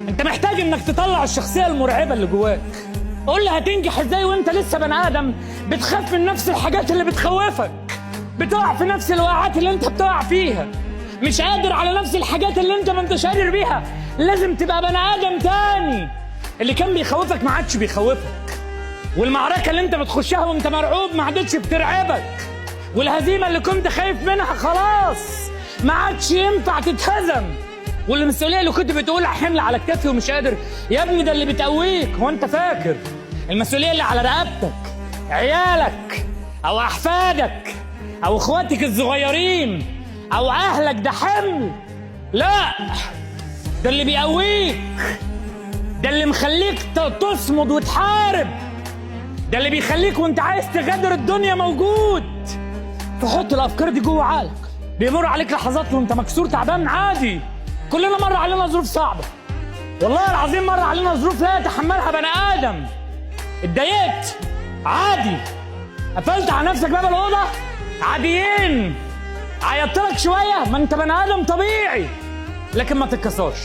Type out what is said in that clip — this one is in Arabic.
انت محتاج انك تطلع الشخصيه المرعبه اللي جواك. قول لي هتنجح ازاي وانت لسه بني ادم بتخاف من نفس الحاجات اللي بتخوفك، بتقع في نفس الوقعات اللي انت بتقع فيها، مش قادر على نفس الحاجات اللي انت ما انتش قادر بيها. لازم تبقى بني ادم تاني. اللي كان بيخوفك ما عادش بيخوفك، والمعركه اللي انت بتخشها وانت مرعوب ما عادتش بترعبك، والهزيمه اللي كنت خايف منها خلاص ما عادش ينفع تتهزم، والمسؤوليه اللي كنت بتقول حمل على كتفي ومش قادر، يا ابني ده اللي بتقويك. هو انت فاكر المسؤوليه اللي على رقبتك عيالك او احفادك او اخواتك الصغيرين او اهلك ده حمل؟ لا، ده اللي بيقويك، ده اللي مخليك تصمد وتحارب، ده اللي بيخليك وانت عايز تغادر الدنيا موجود. فحط الافكار دي جوه عقلك. بيمر عليك لحظات وانت مكسور تعبان، عادي، كلنا مر علينا ظروف صعبه، والله العظيم مر علينا ظروف لا يتحملها بني ادم. اتضايقت، عادي، قفلت على نفسك باب الاوضه، عاديين، عيطت لك شويه، ما انت بني ادم طبيعي، لكن ما تتكسرش.